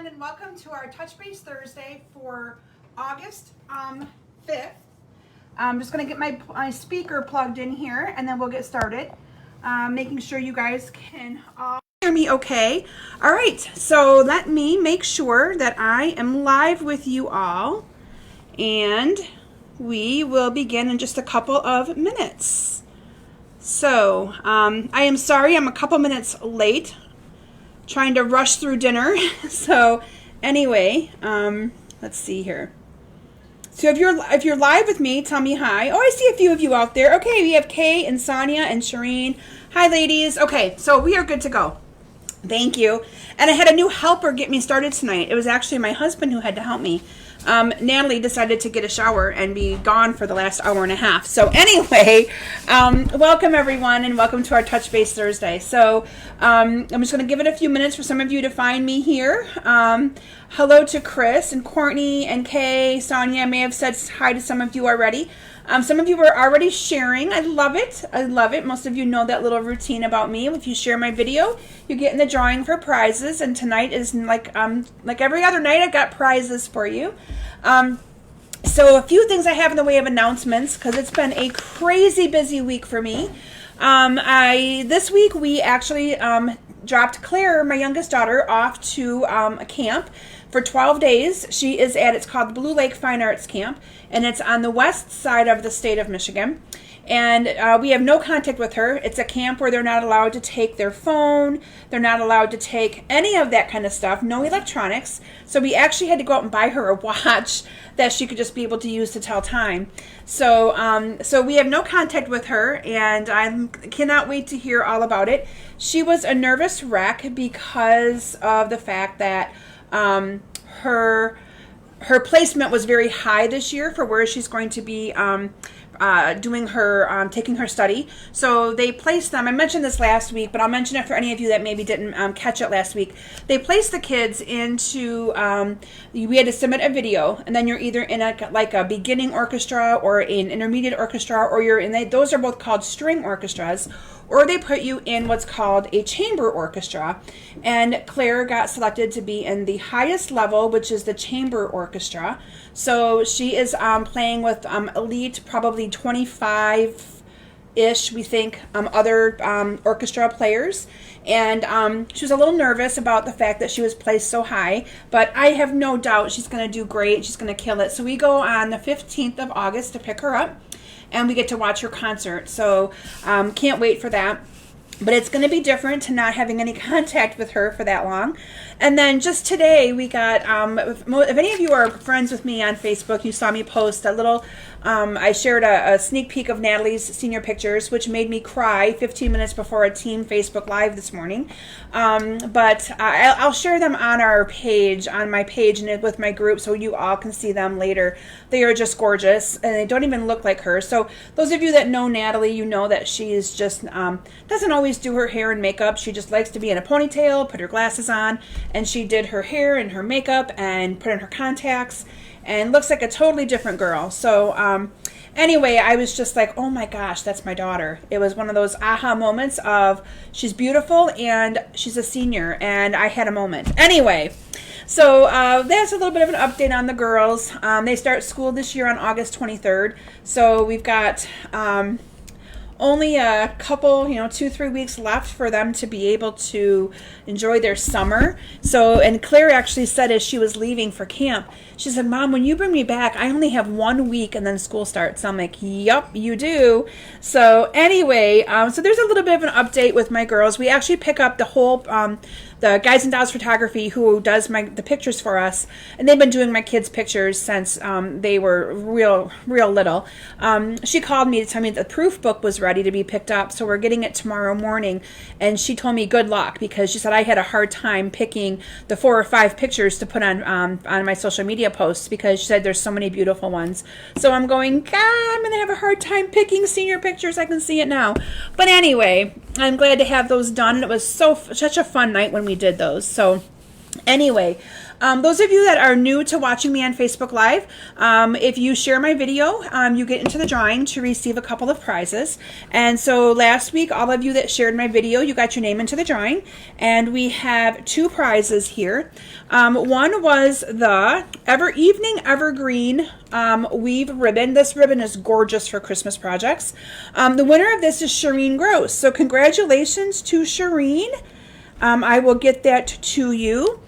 and welcome to our Touch Base Thursday for August 5th. I'm just going to get my speaker plugged in here and then we'll get started. Making sure you guys can all hear me okay. All right, so let me make sure that I am live with you all, and we will begin in just a couple of minutes. So I am sorry I'm a couple minutes late, trying to rush through dinner. So anyway, let's see here. So if you're live with me, tell me hi. Oh, I see a few of you out there. Okay, we have Kay and Sonia and Shireen. Hi, ladies. Okay, so we are good to go. Thank you. And I had a new helper get me started tonight. It was actually my husband who had to help me. Natalie decided to get a shower and be gone for the last hour and a half. So anyway, welcome everyone and welcome to our Touch Base Thursday. So I'm just going to give it a few minutes for some of you to find me here. Hello to Chris and Courtney and Kay, Sonia. I may have said hi to some of you already. Some of you are already sharing. I love it. I love it. Most of you know that little routine about me. If you share my video, you get in the drawing for prizes. And tonight is like every other night, I've got prizes for you. So a few things I have in the way of announcements because it's been a crazy busy week for me. This week we actually dropped Claire, my youngest daughter, off to a camp for 12 days. She is it's called the Blue Lake Fine Arts Camp, and it's on the west side of the state of Michigan. And we have no contact with her. It's a camp where they're not allowed to take their phone. They're not allowed to take any of that kind of stuff. No electronics. So we actually had to go out and buy her a watch that she could just be able to use to tell time. So so we have no contact with her, and I cannot wait to hear all about it. She was a nervous wreck because of the fact that her placement was very high this year for where she's going to be doing her taking her study. So they placed them. I mentioned this last week, but I'll mention it for any of you that maybe didn't catch it last week. They placed the kids into we had to submit a video, and then you're either in a beginning orchestra or an intermediate orchestra, or you're in those are both called string orchestras, or they put you in what's called a chamber orchestra. And Claire got selected to be in the highest level, which is the chamber orchestra. So she is playing with elite, probably 25-ish, we think, other orchestra players. And she was a little nervous about the fact that she was placed so high, but I have no doubt she's going to do great. She's going to kill it. So we go on the 15th of August to pick her up, and we get to watch her concert. So can't wait for that. But it's going to be different to not having any contact with her for that long. And then just today we got, if any of you are friends with me on Facebook, you saw me post a little, I shared a sneak peek of Natalie's senior pictures, which made me cry 15 minutes before a team Facebook Live this morning. But I'll share them on our page, on my page and with my group, so you all can see them later. They are just gorgeous, and they don't even look like her. So those of you that know Natalie, you know that she is just, doesn't always do her hair and makeup. She just likes to be in a ponytail, put her glasses on, and she did her hair and her makeup and put in her contacts and looks like a totally different girl. So anyway, I was just like, oh my gosh, that's my daughter. It was one of those aha moments of she's beautiful and she's a senior, and I had a moment. Anyway, so that's a little bit of an update on the girls. They start school this year on August 23rd. So we've got only a couple, 2-3 weeks left for them to be able to enjoy their summer. So, and Claire actually said as she was leaving for camp, she said, Mom, when you bring me back, I only have 1 week and then school starts. I'm like, yup, you do. So anyway, so there's a little bit of an update with my girls. We actually pick up the whole, the Guys and Dolls Photography, who does the pictures for us, and they've been doing my kids' pictures since they were real little. She called me to tell me that the proof book was ready to be picked up, so we're getting it tomorrow morning, and she told me good luck because she said I had a hard time picking the 4 or 5 pictures to put on my social media posts because she said there's so many beautiful ones. So I'm going, God, I'm going to have a hard time picking senior pictures. I can see it now. But anyway, I'm glad to have those done, and it was such a fun night when we did those. So Anyway, those of you that are new to watching me on Facebook Live, if you share my video, you get into the drawing to receive a couple of prizes. And so last week, all of you that shared my video, you got your name into the drawing. And we have 2 prizes here. One was the Evening Evergreen weave ribbon. This ribbon is gorgeous for Christmas projects. The winner of this is Shireen Gross. So congratulations to Shireen. I will get that to you.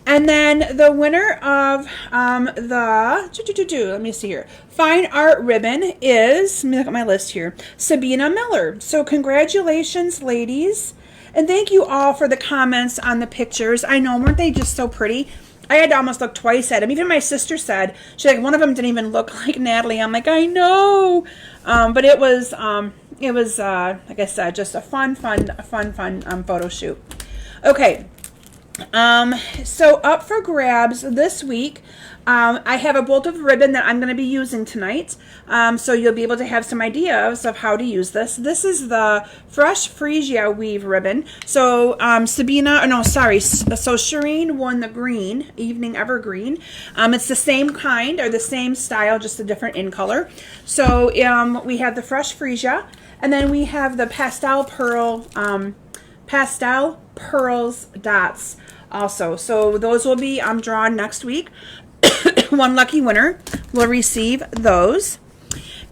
And then the winner of let me see here, Fine Art Ribbon is, let me look at my list here, Sabina Miller. So congratulations, ladies. And thank you all for the comments on the pictures. I know, weren't they just so pretty? I had to almost look twice at them. Even my sister said, she's like, one of them didn't even look like Natalie. I'm like, I know. But it was like I said, just a fun photo shoot. Okay. So up for grabs this week, I have a bolt of ribbon that I'm going to be using tonight. So you'll be able to have some ideas of how to use this. This is the Fresh Freesia weave ribbon. So Shireen won the green, Evening Evergreen. It's the same kind or the same style, just a different in color. So we have the Fresh Freesia, and then we have the Pastel Pearls dots also. So those will be drawn next week. One lucky winner will receive those.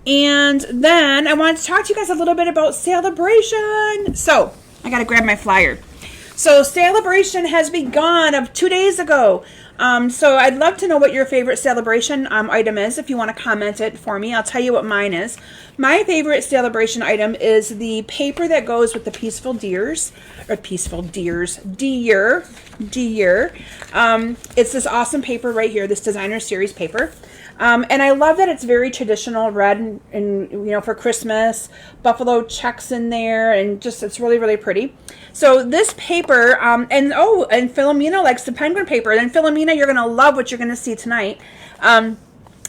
And then I wanted to talk to you guys a little bit about Celebration. So I got to grab my flyer. So Celebration has begun of 2 days ago. So I'd love to know what your favorite Celebration item is. If you want to comment it for me, I'll tell you what mine is. My favorite Celebration item is the paper that goes with the deer. It's this awesome paper right here, this designer series paper. And I love that it's very traditional, red and for Christmas, buffalo checks in there, and just it's really, really pretty. So this paper, and Philomena likes the penguin paper. And Philomena, you're going to love what you're going to see tonight.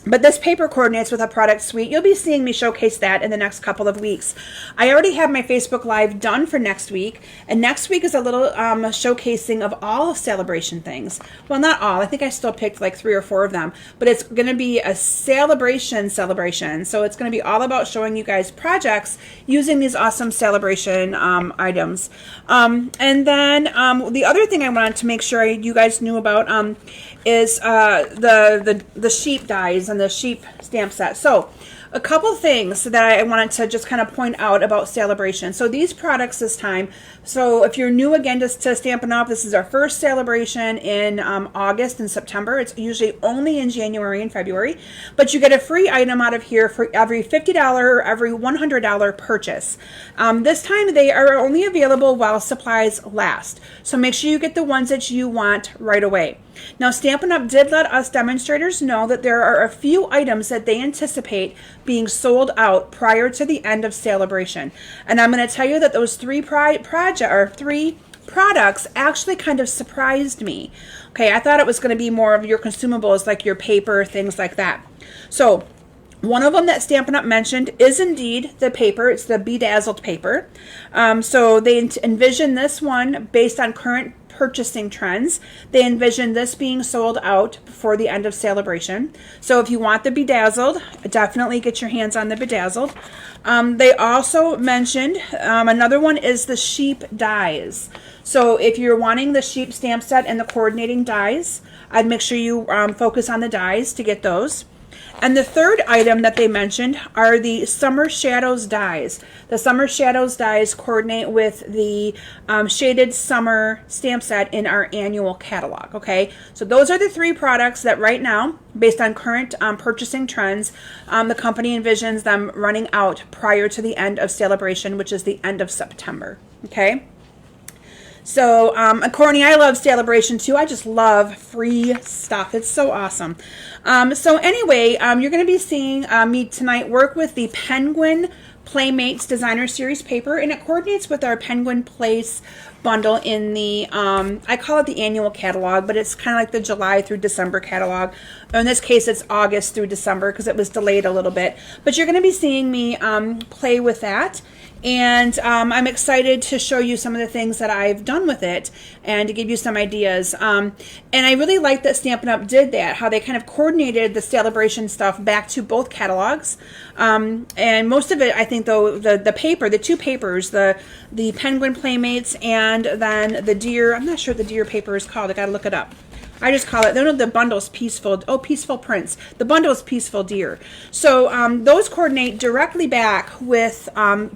But this paper coordinates with a product suite. You'll be seeing me showcase that in the next couple of weeks. I already have my Facebook Live done for next week. And next week is a little showcasing of all of Celebration things. Well, not all. I think I still picked like 3 or 4 of them. But it's going to be a celebration. So it's going to be all about showing you guys projects using these awesome Celebration items. And then the other thing I wanted to make sure you guys knew about is the sheep dies and the sheep stamp set. So a couple things that I wanted to just kind of point out about Celebration. So these products this time, so if you're new again to Stampin' Up, this is our first Celebration in August and September. It's usually only in January and February, but you get a free item out of here for every $50 or every $100 purchase. This time they are only available while supplies last. So make sure you get the ones that you want right away. Now, Stampin' Up! Did let us demonstrators know that there are a few items that they anticipate being sold out prior to the end of Celebration. And I'm going to tell you that those 3 products actually kind of surprised me. Okay, I thought it was going to be more of your consumables like your paper, things like that. So one of them that Stampin' Up! Mentioned is indeed the paper. It's the Bedazzled paper. So they envision this one based on current purchasing trends. They envision this being sold out before the end of Celebration. So if you want the Bedazzled, definitely get your hands on the Bedazzled. They also mentioned another one is the sheep dies. So if you're wanting the sheep stamp set and the coordinating dies, I'd make sure you focus on the dies to get those. And the third item that they mentioned are the Summer Shadows dies. The Summer Shadows dies coordinate with the Shaded Summer stamp set in our annual catalog. Okay, so those are the 3 products that right now, based on current purchasing trends, the company envisions them running out prior to the end of Celebration, which is the end of September. Okay. So, Courtney, I love Celebration too. I just love free stuff. It's so awesome. So anyway, you're going to be seeing me tonight work with the Penguin Playmates Designer Series paper, and it coordinates with our Penguin Place bundle in the, I call it the annual catalog, but it's kind of like the July through December catalog. In this case, it's August through December because it was delayed a little bit. But you're going to be seeing me play with that. And I'm excited to show you some of the things that I've done with it and to give you some ideas. And I really like that Stampin' Up! Did that, how they kind of coordinated the Celebration stuff back to both catalogs. And most of it, I think, though, the paper, the two papers, the Penguin Playmates and then the Deer, I'm not sure what the Deer paper is called. I got to look it up. I just call it, the bundle's Peaceful, Peaceful Prince. The bundle's Peaceful Deer. So those coordinate directly back with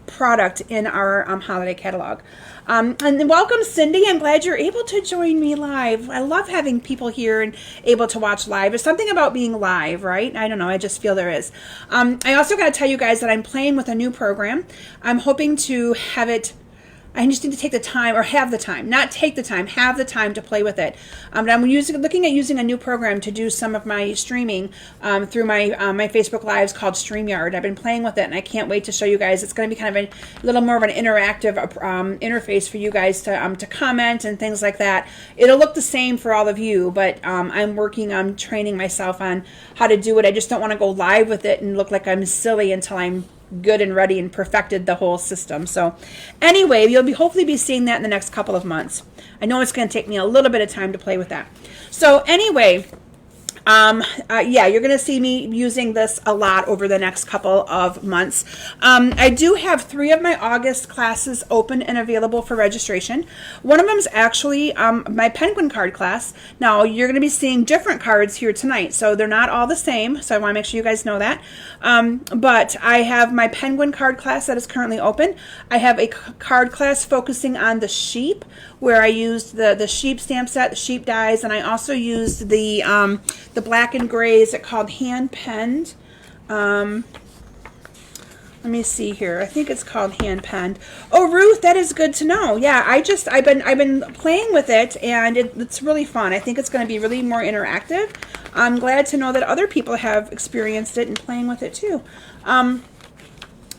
product in our holiday catalog. And welcome, Cindy. I'm glad you're able to join me live. I love having people here and able to watch live. There's something about being live, right? I don't know. I just feel there is. I also got to tell you guys that I'm playing with a new program. I'm hoping to have it, I just need to take the time, or have the time, not take the time, have the time to play with it. But I'm looking at using a new program to do some of my streaming through my Facebook Lives called StreamYard. I've been playing with it, and I can't wait to show you guys. It's going to be kind of a little more of an interactive interface for you guys to comment and things like that. It'll look the same for all of you, but I'm working on training myself on how to do it. I just don't want to go live with it and look like I'm silly until I'm good and ready and perfected the whole system. So anyway, you'll hopefully be seeing that in the next couple of months. I know it's going to take me a little bit of time to play with that. So anyway, yeah, you're going to see me using this a lot over the next couple of months. I do have 3 of my August classes open and available for registration. One of them is actually my Penguin card class. Now, you're going to be seeing different cards here tonight, so they're not all the same, so I want to make sure you guys know that. But I have my Penguin card class that is currently open. I have a card class focusing on the sheep, where I used the sheep stamp set, the sheep dies, and I also used the black and gray, is it called hand penned? Let me see here. I think it's called hand penned. Oh, Ruth, that is good to know. Yeah, I've been playing with it, and it's really fun. I think it's going to be really more interactive. I'm glad to know that other people have experienced it and playing with it too.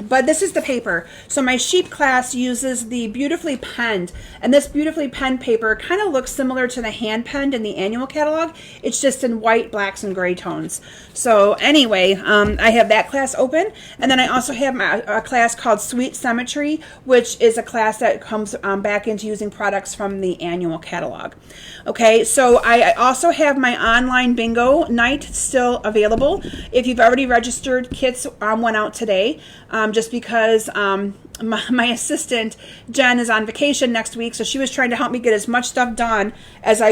But this is the paper. So my sheep class uses the beautifully penned, and this beautifully penned paper kind of looks similar to the hand penned in the annual catalog. It's just in white, blacks, and gray tones. So anyway, I have that class open, and then I also have a class called Sweet Symmetry, which is a class that comes back into using products from the annual catalog. Okay, so I also have my online bingo night still available. If you've already registered, kits went out today. Just because my assistant Jen is on vacation next week, so she was trying to help me get as much stuff done as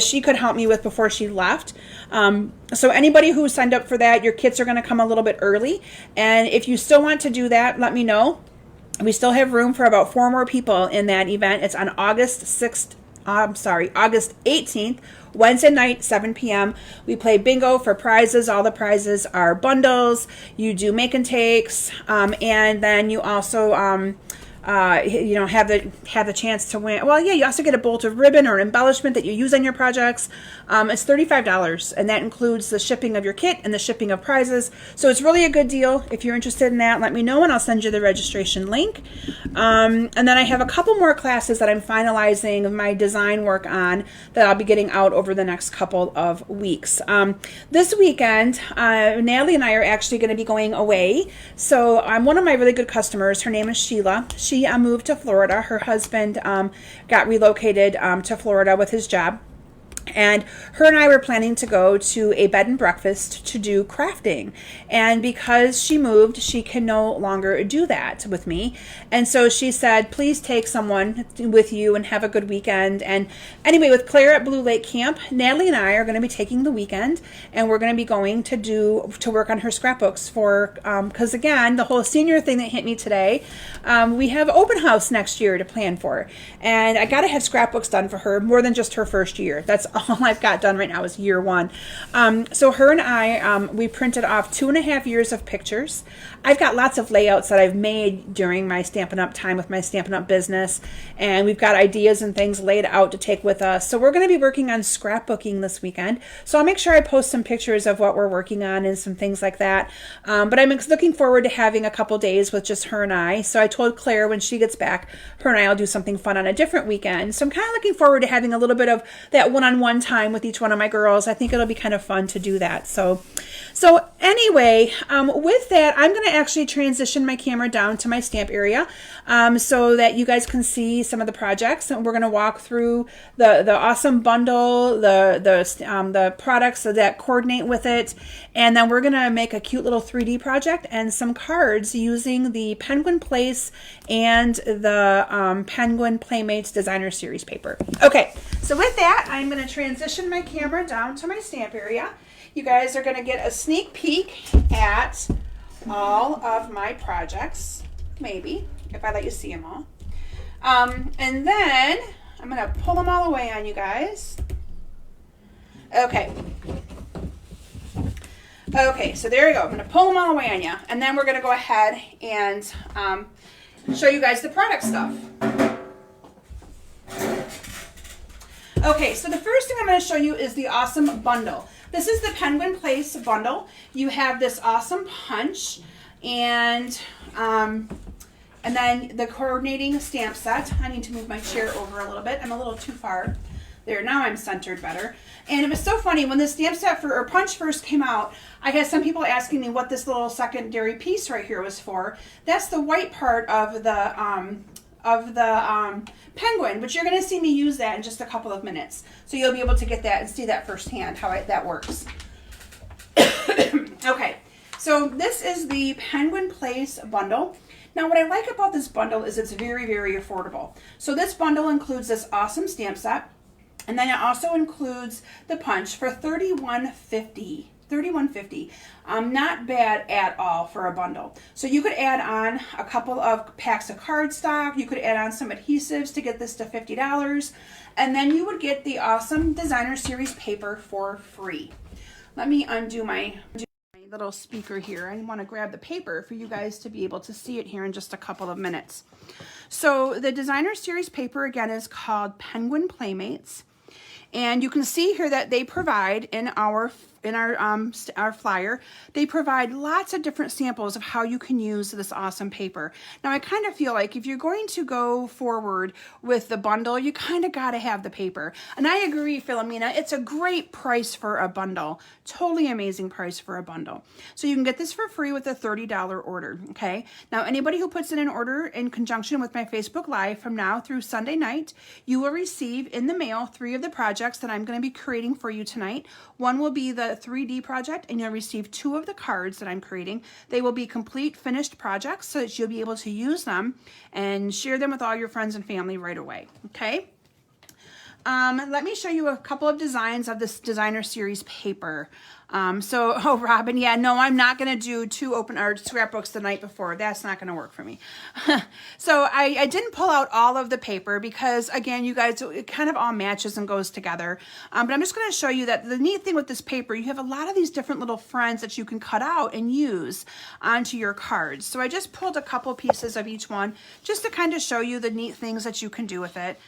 she could help me with before she left. So anybody who signed up for that, your kits are going to come a little bit early, and if you still want to do that, let me know. We still have room for about 4 more people in that event. It's on August 18th, Wednesday night, 7 p.m. We play bingo for prizes. All the prizes are bundles. You do make and takes, and then you also have the chance to win. Well, yeah, you also get a bolt of ribbon or an embellishment that you use on your projects. It's $35, and that includes the shipping of your kit and the shipping of prizes. So it's really a good deal. If you're interested in that, let me know, and I'll send you the registration link. And then I have a couple more classes that I'm finalizing my design work on that I'll be getting out over the next couple of weeks. This weekend, Natalie and I are actually going to be going away. So one of my really good customers, her name is Sheila. She moved to Florida. Her husband got relocated to Florida with his job. And her and I were planning to go to a bed and breakfast to do crafting. And because she moved, she can no longer do that with me. And so she said, please take someone with you and have a good weekend. And anyway, with Claire at Blue Lake Camp, Natalie and I are going to be taking the weekend, and we're going to be going to work on her scrapbooks because again, the whole senior thing that hit me today, we have open house next year to plan for. And I got to have scrapbooks done for her more than just her first year. That's all I've got done right now is year 1. So her and I, we printed off 2.5 years of pictures. I've got lots of layouts that I've made during my Stampin' Up! Time with my Stampin' Up! Business, and we've got ideas and things laid out to take with us. So we're going to be working on scrapbooking this weekend. So I'll make sure I post some pictures of what we're working on and some things like that. But I'm looking forward to having a couple days with just her and I. So I told Claire when she gets back, her and I will do something fun on a different weekend. So I'm kind of looking forward to having a little bit of that one-on-one one time with each one of my girls. I think it'll be kind of fun to do that. So anyway, with that, I'm going to actually transition my camera down to my stamp area so that you guys can see some of the projects. And we're going to walk through the awesome bundle, the products that coordinate with it. And then we're going to make a cute little 3D project and some cards using the Penguin Place and the Penguin Playmates Designer Series paper. Okay, so with that, I'm going to transition my camera down to my stamp area. You guys are going to get a sneak peek at all of my projects, maybe, if I let you see them all. And then I'm going to pull them all away on you guys. Okay. Okay, so there you go. I'm going to pull them all away on you. And then we're going to go ahead and show you guys the product stuff. Okay, so the first thing I'm going to show you is the awesome bundle. This is the Penguin Place bundle. You have this awesome punch and then the coordinating stamp set. I need to move my chair over a little bit. I'm a little too far. There, now I'm centered better. And it was so funny, when the stamp set or punch first came out, I had some people asking me what this little secondary piece right here was for. That's the white part of the penguin, but you're going to see me use that in just a couple of minutes. So you'll be able to get that and see that firsthand, how that works. Okay, so this is the Penguin Place bundle. Now what I like about this bundle is it's very, very affordable. So this bundle includes this awesome stamp set, and then it also includes the punch for $31.50. $31.50. Not bad at all for a bundle. So you could add on a couple of packs of cardstock. You could add on some adhesives to get this to $50. And then you would get the awesome Designer Series paper for free. Let me undo my little speaker here. I want to grab the paper for you guys to be able to see it here in just a couple of minutes. So the Designer Series paper, again, is called Penguin Playmates. And you can see here that they provide in our flyer, they provide lots of different samples of how you can use this awesome paper. Now, I kind of feel like if you're going to go forward with the bundle, you kind of got to have the paper. And I agree, Philomena, it's a great price for a bundle. Totally amazing price for a bundle. So you can get this for free with a $30 order, okay? Now, anybody who puts in an order in conjunction with my Facebook Live from now through Sunday night, you will receive in the mail 3 of the projects that I'm going to be creating for you tonight. One will be the 3D project, and you'll receive 2 of the cards that I'm creating. They will be complete finished projects so that you'll be able to use them and share them with all your friends and family right away, okay? Let me show you a couple of designs of this Designer Series paper. Oh, Robin, yeah, no, I'm not going to do 2 open art scrapbooks the night before. That's not going to work for me. So I didn't pull out all of the paper because, again, you guys, it kind of all matches and goes together. But I'm just going to show you that the neat thing with this paper, you have a lot of these different little friends that you can cut out and use onto your cards. So I just pulled a couple pieces of each one just to kind of show you the neat things that you can do with it.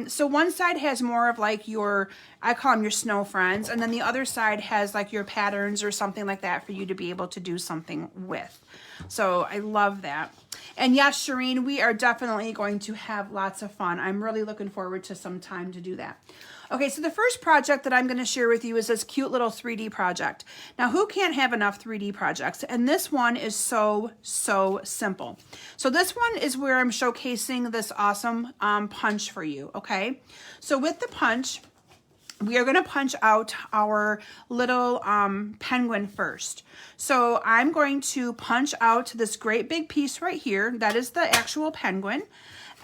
So one side has more of like your, I call them your snow friends, and then the other side has like your patterns or something like that for you to be able to do something with. So I love that. And yes, Shireen, we are definitely going to have lots of fun. I'm really looking forward to some time to do that. Okay, so the first project that I'm going to share with you is this cute little 3D project. Now, who can't have enough 3D projects? And this one is so simple. So this one is where I'm showcasing this awesome punch for you, okay? So with the punch, we are going to punch out our little penguin first. So I'm going to punch out this great big piece right here. That is the actual penguin.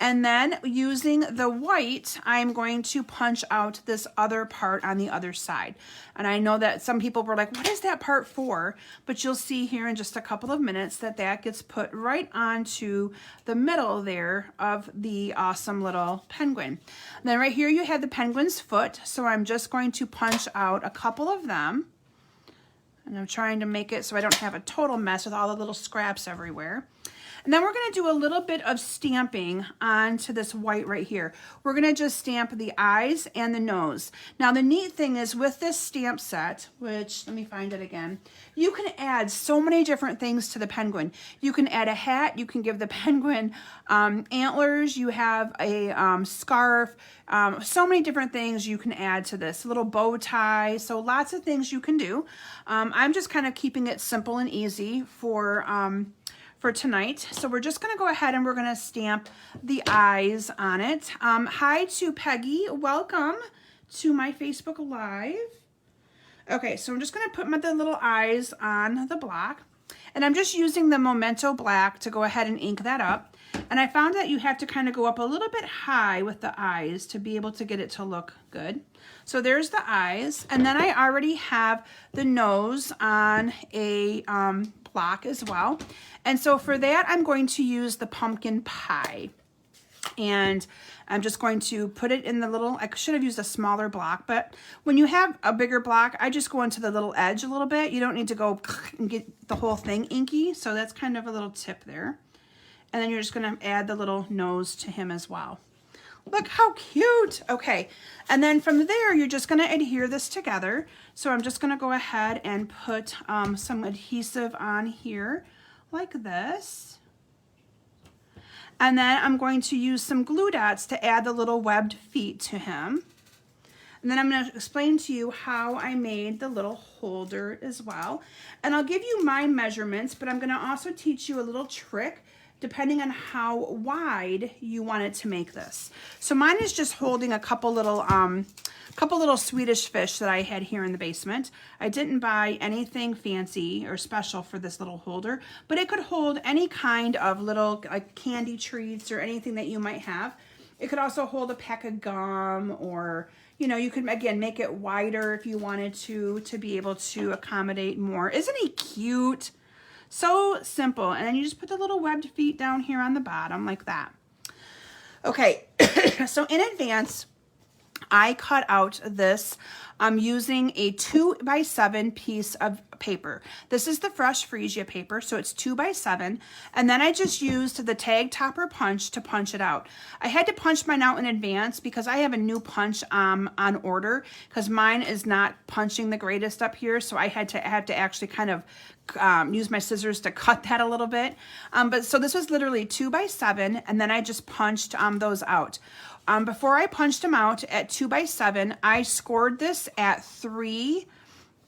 And then using the white, I'm going to punch out this other part on the other side. And I know that some people were like, what is that part for? But you'll see here in just a couple of minutes that that gets put right onto the middle there of the awesome little penguin. And then right here you have the penguin's foot. So I'm just going to punch out a couple of them. And I'm trying to make it so I don't have a total mess with all the little scraps everywhere. And then we're gonna do a little bit of stamping onto this white right here. We're gonna just stamp the eyes and the nose. Now the neat thing is with this stamp set, which, let me find it again, you can add so many different things to the penguin. You can add a hat, you can give the penguin antlers, you have a scarf, so many different things you can add to this. A little bow tie, so lots of things you can do. I'm just kind of keeping it simple and easy for tonight. So we're just gonna go ahead and we're gonna stamp the eyes on it. Hi to Peggy, welcome to my Facebook Live. Okay, so I'm just gonna put the little eyes on the block, and I'm just using the Memento Black to go ahead and ink that up. And I found that you have to kind of go up a little bit high with the eyes to be able to get it to look good. So there's the eyes, and then I already have the nose on a block as well. And so for that, I'm going to use the pumpkin pie. And I'm just going to put it in the little, I should have used a smaller block, but when you have a bigger block, I just go into the little edge a little bit. You don't need to go and get the whole thing inky. So that's kind of a little tip there. And then you're just gonna add the little nose to him as well. Look how cute. Okay, and then from there, you're just gonna adhere this together. So I'm just gonna go ahead and put some adhesive on here like this. And then I'm going to use some glue dots to add the little webbed feet to him. And then I'm going to explain to you how I made the little holder as well. And I'll give you my measurements, but I'm going to also teach you a little trick depending on how wide you want it to make this. So mine is just holding a couple little Swedish fish that I had here in the basement. I didn't buy anything fancy or special for this little holder, but it could hold any kind of little like candy treats or anything that you might have. It could also hold a pack of gum, or you know, you could again make it wider if you wanted to be able to accommodate more. Isn't he cute? So simple. And then you just put the little webbed feet down here on the bottom like that. Okay, so in advance, I cut out this using a 2x7 piece of paper. This is the fresh freesia paper, so it's 2x7, and then I just used the tag topper punch to punch it out. I had to punch mine out in advance because I have a new punch on order because mine is not punching the greatest up here, so I had to actually kind of use my scissors to cut that a little bit. But so this was literally 2x7, and then I just punched those out. Before I punched them out at 2x7, I scored this at 3.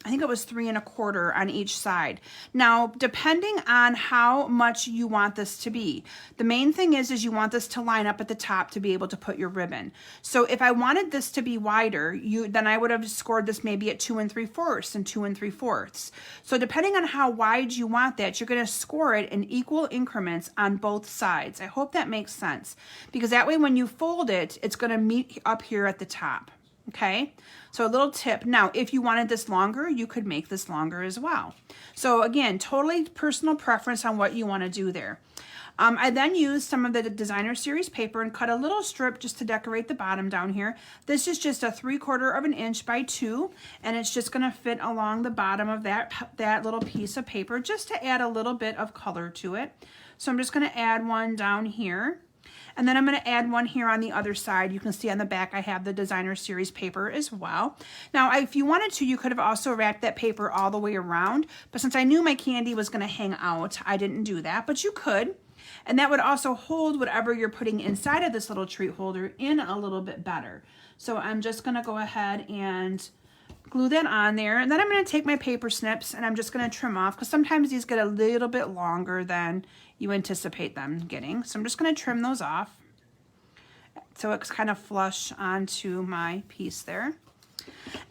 I think it was 3 1/4 on each side. Now, depending on how much you want this to be, the main thing is you want this to line up at the top to be able to put your ribbon. So if I wanted this to be wider, then I would have scored this maybe at 2 3/4 and 2 3/4. So depending on how wide you want that, you're going to score it in equal increments on both sides. I hope that makes sense, because that way when you fold it, it's going to meet up here at the top. Okay, so a little tip. Now, if you wanted this longer, you could make this longer as well. So again, totally personal preference on what you want to do there. I then used some of the designer series paper and cut a little strip just to decorate the bottom down here. This is just a 3/4 inch by 2, and it's just going to fit along the bottom of that little piece of paper just to add a little bit of color to it. So I'm just going to add one down here. And then I'm going to add one here on the other side. You can see on the back I have the designer series paper as well. Now, if you wanted to, you could have also wrapped that paper all the way around. But since I knew my candy was going to hang out, I didn't do that. But you could. And that would also hold whatever you're putting inside of this little treat holder in a little bit better. So I'm just going to go ahead and glue that on there. And then I'm going to take my paper snips and I'm just going to trim off, because sometimes these get a little bit longer than you anticipate them getting. So I'm just going to trim those off so it's kind of flush onto my piece there.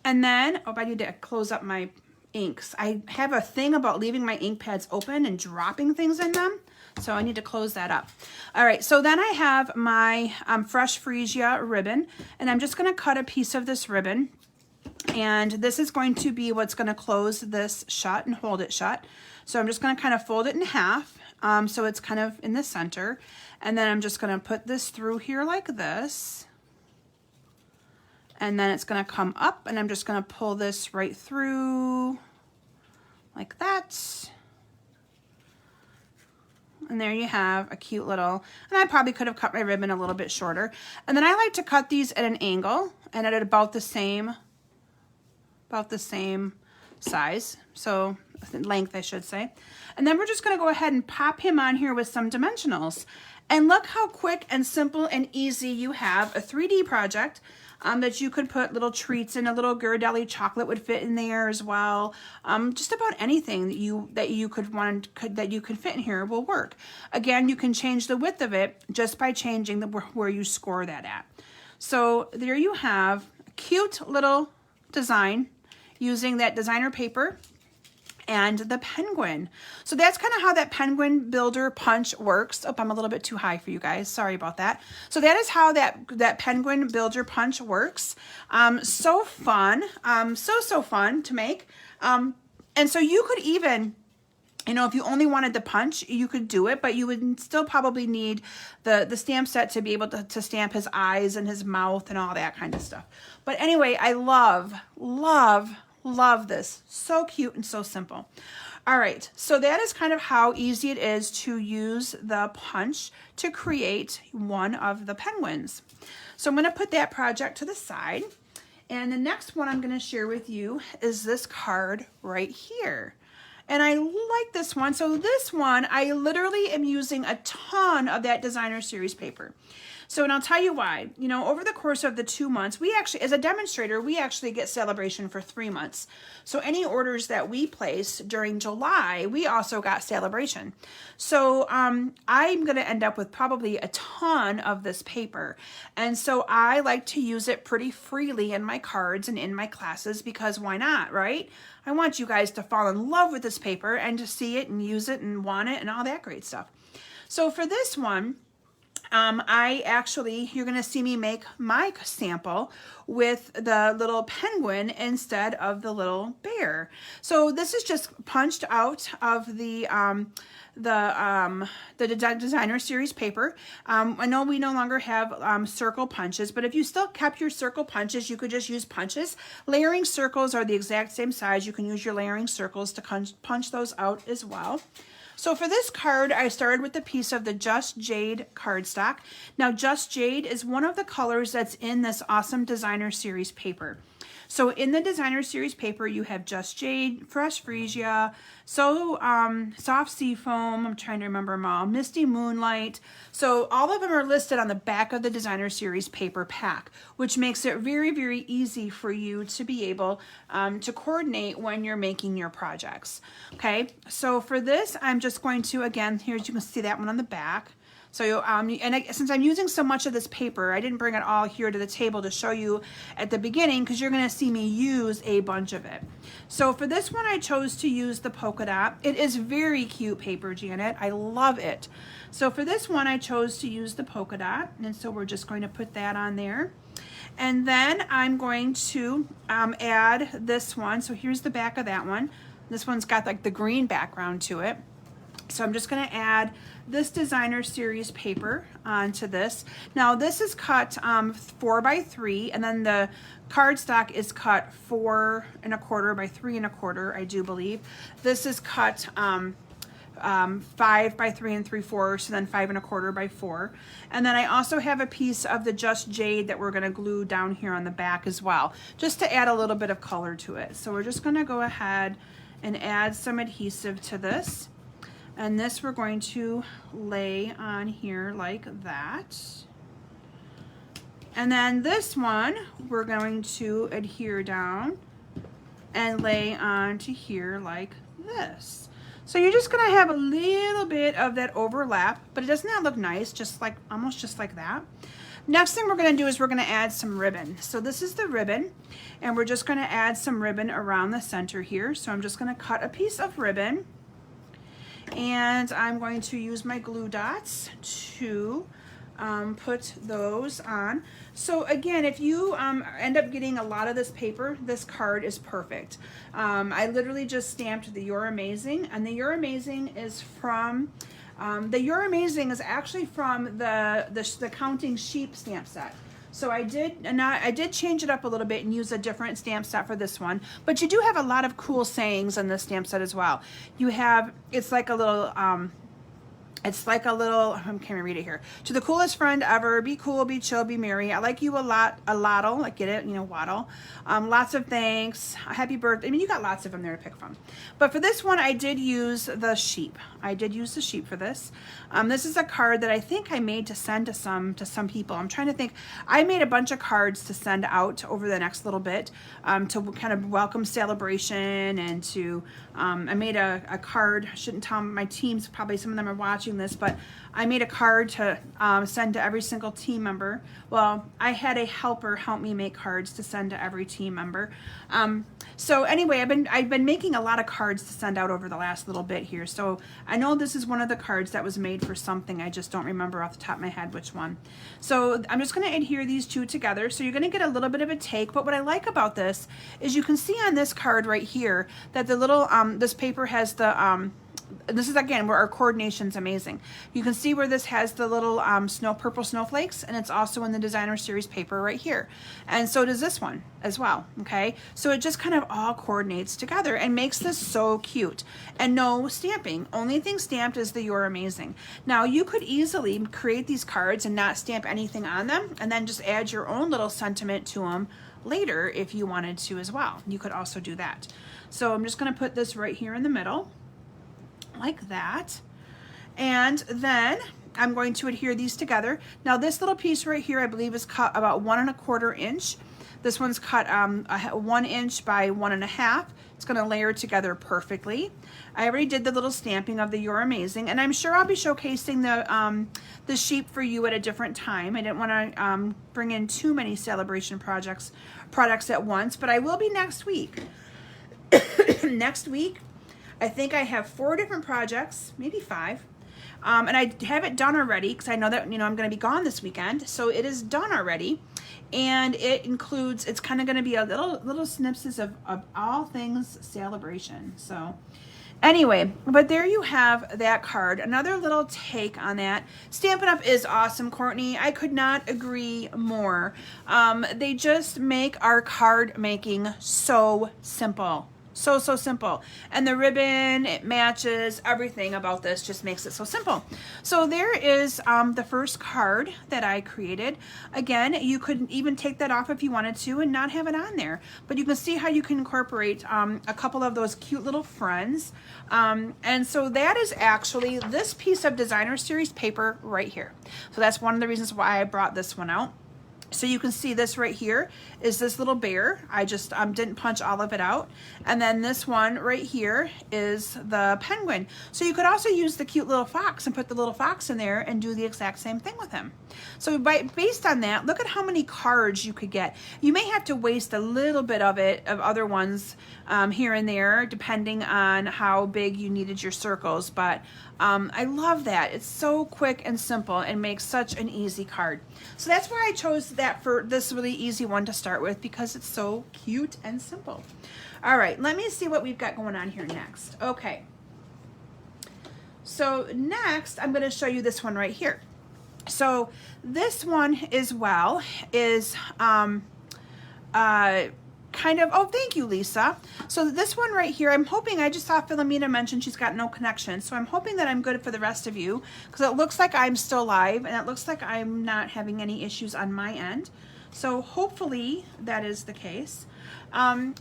And then, I need to close up my inks. I have a thing about leaving my ink pads open and dropping things in them, so I need to close that up. All right, so then I have my fresh freesia ribbon, and I'm just going to cut a piece of this ribbon, and this is going to be what's going to close this shut and hold it shut. So I'm just going to kind of fold it in half, so it's kind of in the center, and then I'm just going to put this through here like this, and then it's going to come up, and I'm just going to pull this right through like that. And there you have a cute little, and I probably could have cut my ribbon a little bit shorter. And then I like to cut these at an angle and at about the same size. So length, I should say. And then we're just going to go ahead and pop him on here with some dimensionals. And look how quick and simple and easy you have a 3D project that you could put little treats in. A little Ghirardelli chocolate would fit in there as well. Just about anything that you could fit in here will work. Again, you can change the width of it just by changing where you score that at. So there you have a cute little design using that designer paper and the penguin. So that's kind of how that penguin builder punch works. Oh, I'm a little bit too high for you guys. Sorry about that. So that is how that penguin builder punch works. So fun. So fun to make. And so you could even, you know, if you only wanted the punch, you could do it, but you would still probably need the stamp set to be able to stamp his eyes and his mouth and all that kind of stuff. But anyway, I love this. So cute and so simple. All right, so that is kind of how easy it is to use the punch to create one of the penguins. So I'm going to put that project to the side. And the next one I'm going to share with you is this card right here. And I like this one. So this one, I literally am using a ton of that designer series paper. So, and I'll tell you why. You know, over the course of the 2 months, we actually, as a demonstrator, we actually get celebration for 3 months. So any orders that we place during July, we also got celebration. So I'm going to end up with probably a ton of this paper. And so I like to use it pretty freely in my cards and in my classes, because why not, right? I want you guys to fall in love with this paper and to see it and use it and want it and all that great stuff. So for this one, you're going to see me make my sample with the little penguin instead of the little bear. So this is just punched out of the designer series paper. I know we no longer have circle punches, but if you still kept your circle punches, you could just use punches. Layering circles are the exact same size. You can use your layering circles to punch those out as well. So for this card, I started with a piece of the Just Jade cardstock. Now, Just Jade is one of the colors that's in this awesome designer series paper. So in the designer series paper, you have Just Jade, Fresh Freesia, Soft Sea Foam, I'm trying to remember them all, Misty Moonlight. So all of them are listed on the back of the designer series paper pack, which makes it very, very easy for you to be able to coordinate when you're making your projects. Okay, so for this, I'm just going to, again, here you can see that one on the back. So, since I'm using so much of this paper, I didn't bring it all here to the table to show you at the beginning, because you're going to see me use a bunch of it. So for this one, I chose to use the polka dot. It is very cute paper, Janet. I love it. So for this one, I chose to use the polka dot, and so we're just going to put that on there. And then I'm going to add this one. So here's the back of that one. This one's got like the green background to it. So I'm just going to add this designer series paper onto this. Now this is cut 4 by 3, and then the cardstock is cut 4 1/4 by 3 1/4, I do believe. This is cut 5 by 3 3/4, so then 5 1/4 by 4. And then I also have a piece of the Just Jade that we're going to glue down here on the back as well, just to add a little bit of color to it. So we're just going to go ahead and add some adhesive to this. And this we're going to lay on here like that. And then this one we're going to adhere down and lay onto here like this. So you're just gonna have a little bit of that overlap, but doesn't that look nice? Just like, almost just like that. Next thing we're gonna do is we're gonna add some ribbon. So this is the ribbon, and we're just gonna add some ribbon around the center here. So I'm just gonna cut a piece of ribbon, and I'm going to use my glue dots to put those on. So again, if you end up getting a lot of this paper, this card is perfect. I literally just stamped the You're Amazing, and the You're Amazing is from, actually from the Counting Sheep stamp set. So I did change it up a little bit and use a different stamp set for this one. But you do have a lot of cool sayings on this stamp set as well. You have, it's like a little It's like a little, I can't even read it here. To the coolest friend ever, be cool, be chill, be merry. I like you a lot, a lottle. I get it, you know, waddle. Lots of thanks. Happy birthday. I mean, you got lots of them there to pick from. But for this one, I did use the sheep. I did use the sheep for this. This is a card that I think I made to send to some people. I'm trying to think. I made a bunch of cards to send out over the next little bit to kind of welcome celebration and to, I made a card. I shouldn't tell my teams, probably some of them are watching this, but I made a card to send to every single team member. Well, I had a helper help me make cards to send to every team member. So anyway, I've been making a lot of cards to send out over the last little bit here. So I know this is one of the cards that was made for something. I just don't remember off the top of my head which one. So I'm just going to adhere these two together. So you're going to get a little bit of a take. But what I like about this is you can see on this card right here that the little this paper has the this is again where our coordination's amazing. You can see where this has the little purple snowflakes, and it's also in the designer series paper right here. And so does this one as well, okay? So it just kind of all coordinates together and makes this so cute. And no stamping. Only thing stamped is the You're Amazing. Now you could easily create these cards and not stamp anything on them, and then just add your own little sentiment to them later if you wanted to as well. You could also do that. So I'm just going to put this right here in the middle, like that. And then I'm going to adhere these together. Now this little piece right here I believe is cut about 1 1/4 inch. This one's cut 1 inch by 1 1/2. It's going to layer together perfectly. I already did the little stamping of the You're Amazing, and I'm sure I'll be showcasing the sheep for you at a different time. I didn't want to bring in too many celebration products at once, but I will be next week. Next week I think I have 4 different projects, maybe 5. And I have it done already because I know that, you know, I'm going to be gone this weekend. So it is done already. And it includes, it's kind of going to be a little snippets of all things celebration. So anyway, but there you have that card. Another little take on that. Stampin' Up! Is awesome, Courtney. I could not agree more. They just make our card making so simple. So simple. And the ribbon, it matches. Everything about this just makes it so simple. So there is the first card that I created. Again, you could even take that off if you wanted to and not have it on there. But you can see how you can incorporate a couple of those cute little friends. And so that is actually this piece of designer series paper right here. So that's one of the reasons why I brought this one out. So you can see this right here is this little bear. I just didn't punch all of it out. And then this one right here is the penguin. So you could also use the cute little fox and put the little fox in there and do the exact same thing with him. So based on that, look at how many cards you could get. You may have to waste a little bit of other ones here and there, depending on how big you needed your circles. But I love that. It's so quick and simple and makes such an easy card. So that's why I chose that for this really easy one to start with, because it's so cute and simple. All right, let me see what we've got going on here next. Okay. So next, I'm going to show you this one right here. So this one as well is kind of, oh, thank you, Lisa. So this one right here, I'm hoping, I just saw Philomena mention she's got no connection. So I'm hoping that I'm good for the rest of you, because it looks like I'm still live and it looks like I'm not having any issues on my end. So hopefully that is the case.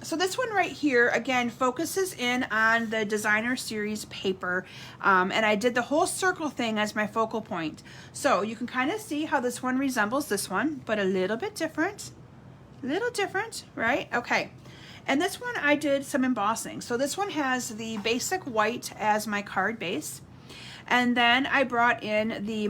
So this one right here, again, focuses in on the designer series paper. And I did the whole circle thing as my focal point. So you can kind of see how this one resembles this one, but a little bit different. Little different, right? Okay. And this one I did some embossing. So this one has the basic white as my card base. And then I brought in the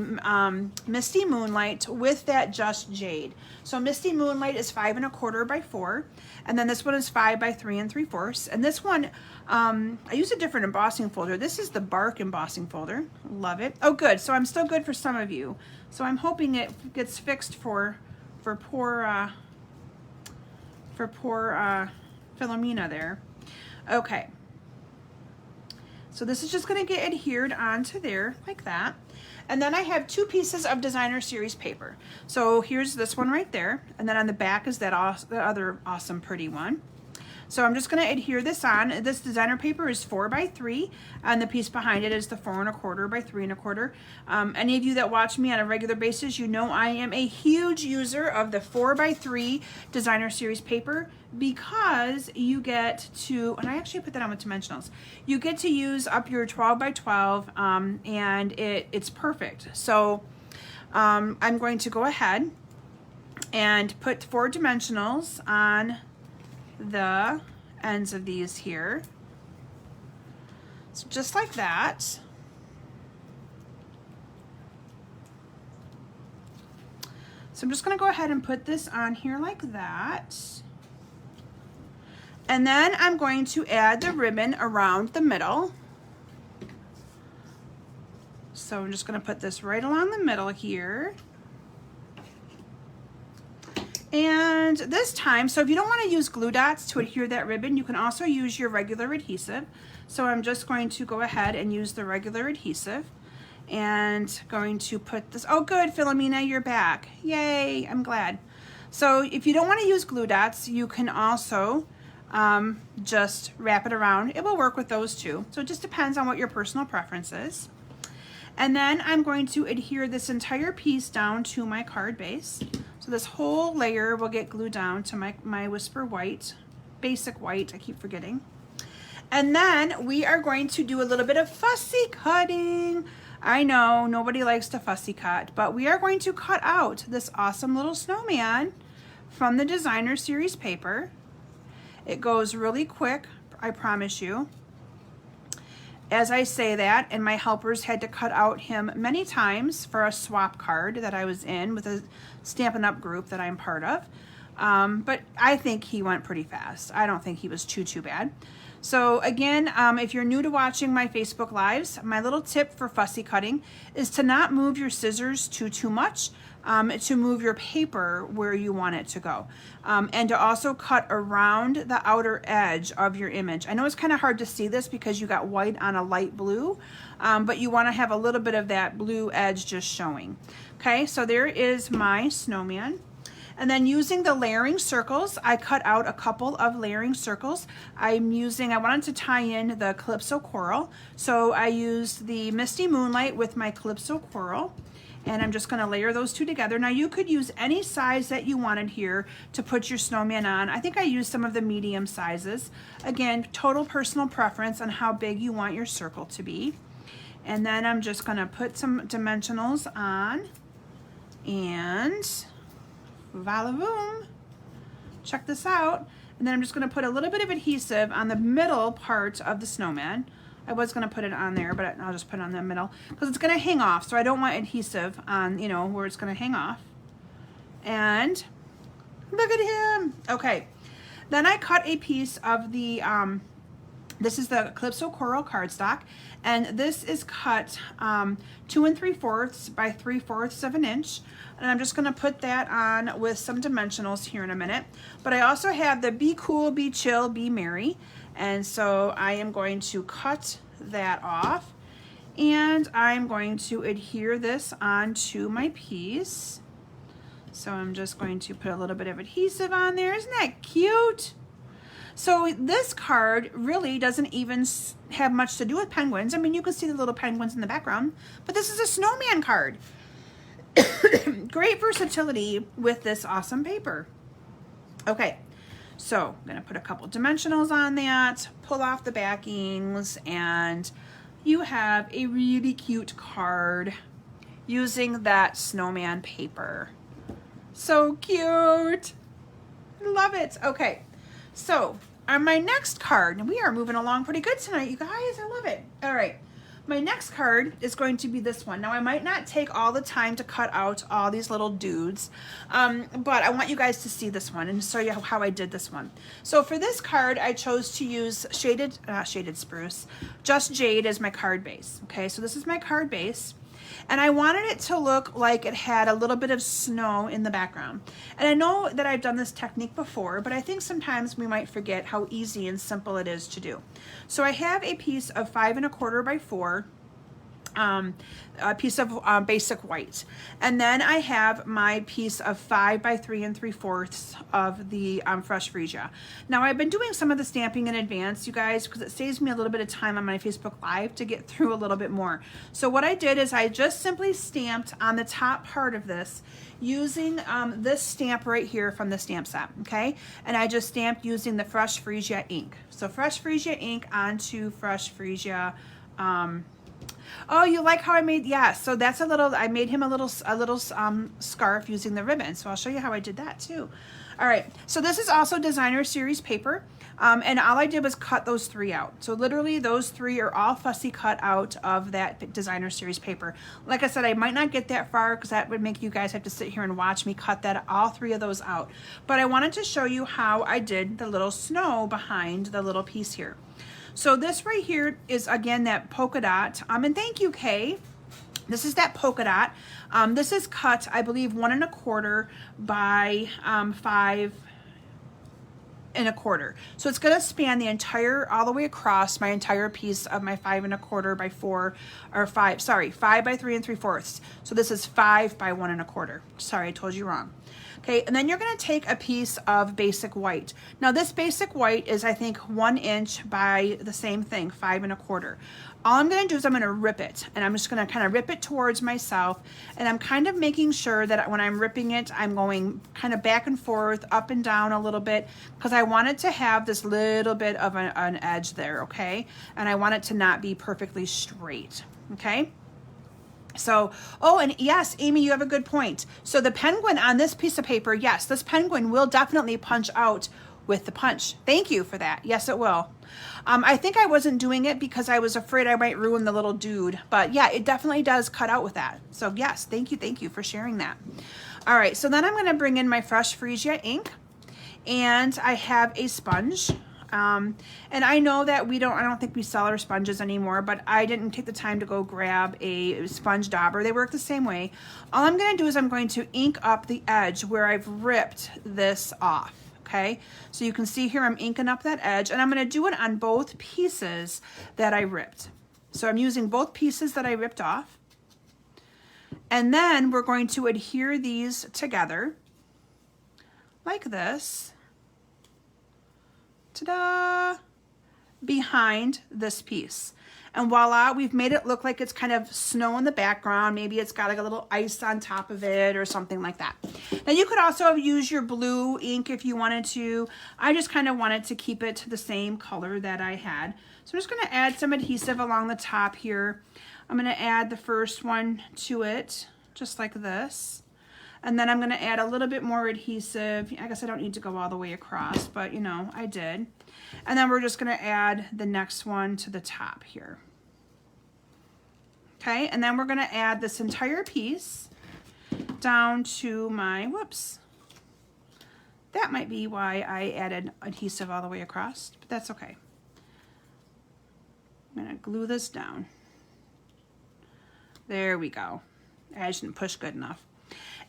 Misty Moonlight with that Just Jade. So Misty Moonlight is 5 1/4 by 4. And then this one is 5 by 3 3/4. And this one, I used a different embossing folder. This is the bark embossing folder. Love it. Oh, good. So I'm still good for some of you. So I'm hoping it gets fixed for poor Philomena there. Okay. So this is just going to get adhered onto there like that. And then I have 2 pieces of designer series paper. So here's this one right there. And then on the back is that the other awesome pretty one. So I'm just going to adhere this on. This designer paper is 4x3, and the piece behind it is the 4 1/4 by 3 1/4. Any of you that watch me on a regular basis, you know I am a huge user of the 4x3 designer series paper, because you get to, and I actually put that on with dimensionals, you get to use up your 12x12, and it's perfect. So I'm going to go ahead and put 4 dimensionals on the ends of these here. So just like that. So I'm just going to go ahead and put this on here like that. And then I'm going to add the ribbon around the middle. So I'm just going to put this right along the middle here. And this time, so if you don't want to use glue dots to adhere that ribbon, you can also use your regular adhesive. So I'm just going to go ahead and use the regular adhesive and going to put this, oh good, Philomena, you're back. Yay, I'm glad. So if you don't want to use glue dots, you can also just wrap it around. It will work with those too. So it just depends on what your personal preference is. And then I'm going to adhere this entire piece down to my card base. So this whole layer will get glued down to my Whisper White, basic white, I keep forgetting. And then we are going to do a little bit of fussy cutting. I know nobody likes to fussy cut, but we are going to cut out this awesome little snowman from the designer series paper. It goes really quick, I promise you. As I say that, and my helpers had to cut out him many times for a swap card that I was in with a Stampin' Up group that I'm part of. But I think he went pretty fast. I don't think he was too bad. So again, if you're new to watching my Facebook Lives, my little tip for fussy cutting is to not move your scissors too much, to move your paper where you want it to go. And to also cut around the outer edge of your image. I know it's kind of hard to see this because you got white on a light blue, but you want to have a little bit of that blue edge just showing. Okay, so there is my snowman. And then using the layering circles, I cut out a couple of layering circles. I wanted to tie in the Calypso Coral. So I used the Misty Moonlight with my Calypso Coral. And I'm just gonna layer those two together. Now you could use any size that you wanted here to put your snowman on. I think I used some of the medium sizes. Again, total personal preference on how big you want your circle to be. And then I'm just gonna put some dimensionals on, and voila boom, check this out. And then I'm just going to put a little bit of adhesive on the middle part of the snowman. I was going to put it on there, but I'll just put it on the middle because it's going to hang off. So I don't want adhesive on, you know, where it's going to hang off. And look at him. Okay. Then I cut a piece of the, this is the Calypso Coral cardstock, and this is cut 2 3/4 by 3/4 of an inch. And I'm just gonna put that on with some dimensionals here in a minute. But I also have the Be Cool, Be Chill, Be Merry. And so I am going to cut that off, and I'm going to adhere this onto my piece. So I'm just going to put a little bit of adhesive on there. Isn't that cute? So this card really doesn't even have much to do with penguins. I mean, you can see the little penguins in the background, but this is a snowman card. Great versatility with this awesome paper. Okay, so I'm gonna put a couple dimensionals on that, pull off the backings, and you have a really cute card using that snowman paper. So cute, love it. Okay, so on my next card, and we are moving along pretty good tonight, you guys, I love it. All right. My next card is going to be this one. Now I might not take all the time to cut out all these little dudes, but I want you guys to see this one and show you how I did this one. So for this card, I chose to use shaded spruce, Just Jade as my card base. Okay, so this is my card base. And I wanted it to look like it had a little bit of snow in the background. And I know that I've done this technique before, but I think sometimes we might forget how easy and simple it is to do. So I have a piece of 5 1/4 by 4 a piece of basic white. And then I have my piece of 5 by 3 3/4 of the Fresh Freesia. Now I've been doing some of the stamping in advance, you guys, because it saves me a little bit of time on my Facebook Live to get through a little bit more. So what I did is I just simply stamped on the top part of this using this stamp right here from the stamp set, okay? And I just stamped using the Fresh Freesia ink. So Fresh Freesia ink onto Fresh Freesia. Oh, you like how I made, yeah, so that's a little, I made him a little scarf using the ribbon. So I'll show you how I did that too. All right, so this is also designer series paper. And all I did was cut those 3 out. So literally those 3 are all fussy cut out of that designer series paper. Like I said, I might not get that far because that would make you guys have to sit here and watch me cut that all 3 of those out. But I wanted to show you how I did the little snow behind the little piece here. So this right here is, again, that polka dot. And thank you, Kay. This is that polka dot. This is cut, I believe, 1 1/4 by 5 1/4. So it's going to span the entire, all the way across my entire piece of my 5 1/4 by 4, or 5, sorry, 5 by 3 3/4. So this is 5 by 1 1/4. Sorry, I told you wrong. Okay, and then you're going to take a piece of basic white. Now this basic white is, I think, 1 inch by the same thing, 5 1/4. All I'm going to do is I'm going to rip it, and I'm just going to kind of rip it towards myself, and I'm kind of making sure that when I'm ripping it, I'm going kind of back and forth, up and down a little bit, because I want it to have this little bit of an edge there, okay? And I want it to not be perfectly straight, okay? So, oh, and yes, Amy, you have a good point. So the penguin on this piece of paper, yes, this penguin will definitely punch out with the punch. Thank you for that. Yes, it will. I think I wasn't doing it because I was afraid I might ruin the little dude, but yeah, it definitely does cut out with that. So yes, thank you for sharing that. All right, so then I'm going to bring in my Fresh Freesia ink, and I have a sponge. And I know that I don't think we sell our sponges anymore, but I didn't take the time to go grab a sponge dauber. They work the same way. All I'm going to do is I'm going to ink up the edge where I've ripped this off. Okay, so you can see here I'm inking up that edge, and I'm going to do it on both pieces that I ripped. So I'm using both pieces that I ripped off, and then we're going to adhere these together like this. Ta-da! Behind this piece. And voila, we've made it look like it's kind of snow in the background. Maybe it's got like a little ice on top of it or something like that. Now you could also use your blue ink if you wanted to. I just kind of wanted to keep it the same color that I had. So I'm just going to add some adhesive along the top here. I'm going to add the first one to it, just like this. And then I'm going to add a little bit more adhesive. I guess I don't need to go all the way across, but you know, I did. And then we're just going to add the next one to the top here. Okay, and then we're going to add this entire piece down to my, whoops. That might be why I added adhesive all the way across, but that's okay. I'm going to glue this down. There we go. I just didn't push good enough.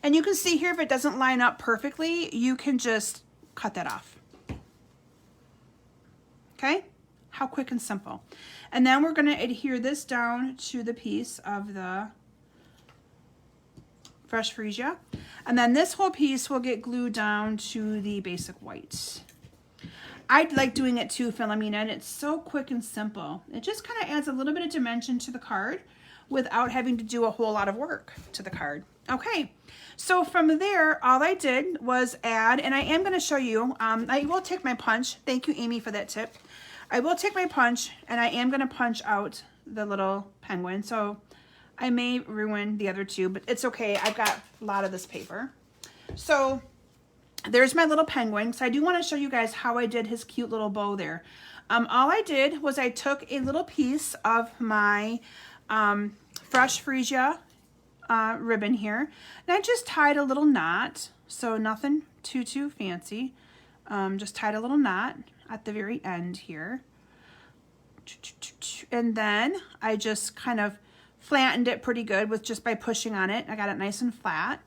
And you can see here, if it doesn't line up perfectly, you can just cut that off. Okay? How quick and simple. And then we're going to adhere this down to the piece of the Fresh Freesia. And then this whole piece will get glued down to the basic white. I like doing it too, Philomena, and it's so quick and simple. It just kind of adds a little bit of dimension to the card without having to do a whole lot of work to the card. Okay, so from there, all I did was add, and I am going to show you, I will take my punch. Thank you, Amy, for that tip. I will take my punch, and I am going to punch out the little penguin. So I may ruin the other two, but it's okay. I've got a lot of this paper. So there's my little penguin. So I do want to show you guys how I did his cute little bow there. All I did was I took a little piece of my Fresh Freesia ribbon here, and I just tied a little knot. So nothing too fancy. Just tied a little knot at the very end here. And then I just kind of flattened it pretty good with just by pushing on it. I got it nice and flat.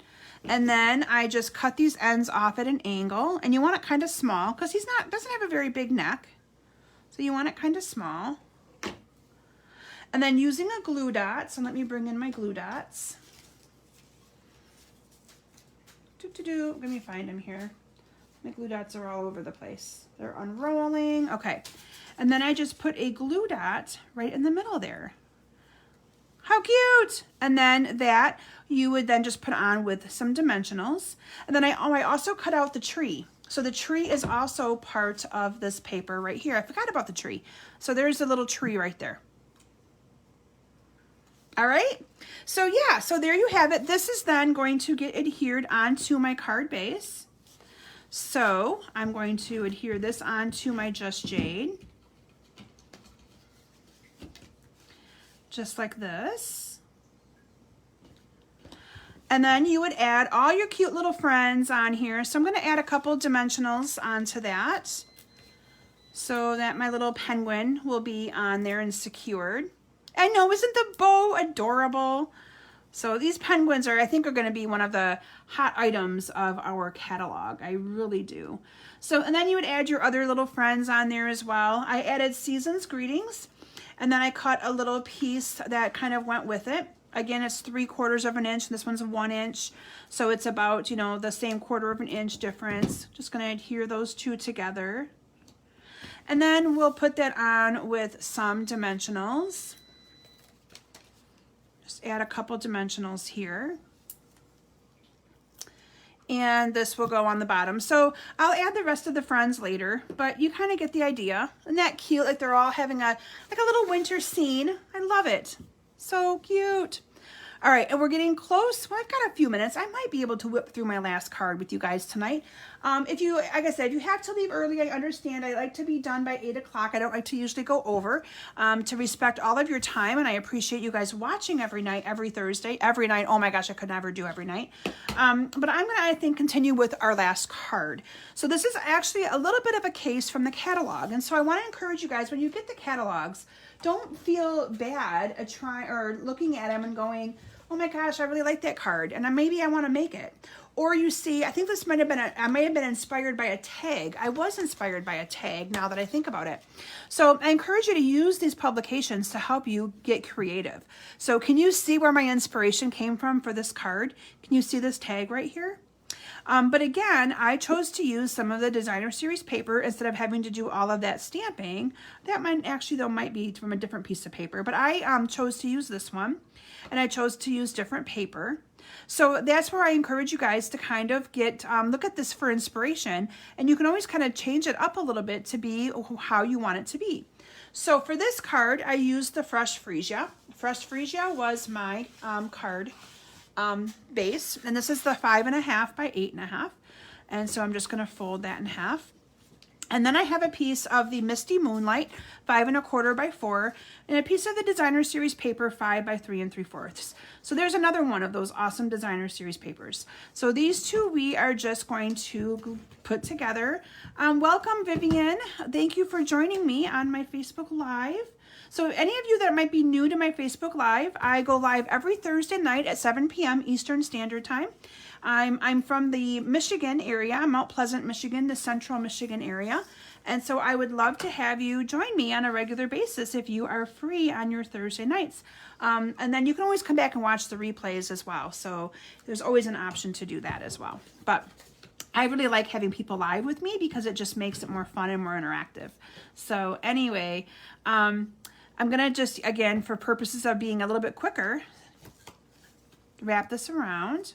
And then I just cut these ends off at an angle, and you want it kind of small because doesn't have a very big neck. So you want it kind of small. And then using a glue dot, so let me bring in my glue dots. Let me find them here. My glue dots are all over the place. They're unrolling. Okay. And then I just put a glue dot right in the middle there. How cute! And then that you would then just put on with some dimensionals. And then I also cut out the tree. So the tree is also part of this paper right here. I forgot about the tree. So there's a little tree right there. All right, so yeah, so there you have it. This is then going to get adhered onto my card base. So I'm going to adhere this onto my Just Jade. Just like this. And then you would add all your cute little friends on here. So I'm going to add a couple dimensionals onto that so that my little penguin will be on there and secured. I know, isn't the bow adorable? So these penguins I think are going to be one of the hot items of our catalog. I really do. So, and then you would add your other little friends on there as well. I added Season's Greetings, and then I cut a little piece that kind of went with it. Again, it's 3/4 of an inch, and this one's 1 inch. So it's about, you know, the same 1/4 of an inch difference. Just going to adhere those two together. And then we'll put that on with some dimensionals. Add a couple dimensionals here, and this will go on the bottom. So I'll add the rest of the friends later, but you kind of get the idea. Isn't that cute? Like they're all having like a little winter scene. I love it. So cute. All right, and we're getting close. Well, I've got a few minutes. I might be able to whip through my last card with you guys tonight. If you, like I said, you have to leave early. I understand. I like to be done by 8 o'clock. I don't like to usually go over to respect all of your time, and I appreciate you guys watching every night, every Thursday, every night. Oh my gosh, I could never do every night. But I'm going to, I think, continue with our last card. So this is actually a little bit of a case from the catalog, and so I want to encourage you guys, when you get the catalogs, don't feel bad at trying or looking at them and going, oh my gosh, I really like that card, and maybe I want to make it. Or you see, I think this might have been, I may have been inspired by a tag. I was inspired by a tag now that I think about it. So I encourage you to use these publications to help you get creative. So can you see where my inspiration came from for this card? Can you see this tag right here? But again, I chose to use some of the designer series paper instead of having to do all of that stamping. That might actually, though, might be from a different piece of paper, but I chose to use this one, and I chose to use different paper. So that's where I encourage you guys to kind of get, look at this for inspiration, and you can always kind of change it up a little bit to be how you want it to be. So for this card, I used the Fresh Freesia. Fresh Freesia was my card base, and this is the 5.5 by 8.5, and so I'm just going to fold that in half. And then I have a piece of the Misty Moonlight 5.25 by 4, and a piece of the designer series paper 5 by 3 3/4. So there's another one of those awesome designer series papers. So these two we are just going to put together. Welcome, Vivian. Thank you for joining me on my Facebook Live. So any of you that might be new to my Facebook Live, I go live every Thursday night at 7 p.m. Eastern Standard Time. I'm from the Michigan area, Mount Pleasant, Michigan, the central Michigan area. And so I would love to have you join me on a regular basis if you are free on your Thursday nights. And then you can always come back and watch the replays as well. So there's always an option to do that as well. But I really like having people live with me because it just makes it more fun and more interactive. So anyway, I'm going to just, again, for purposes of being a little bit quicker, wrap this around.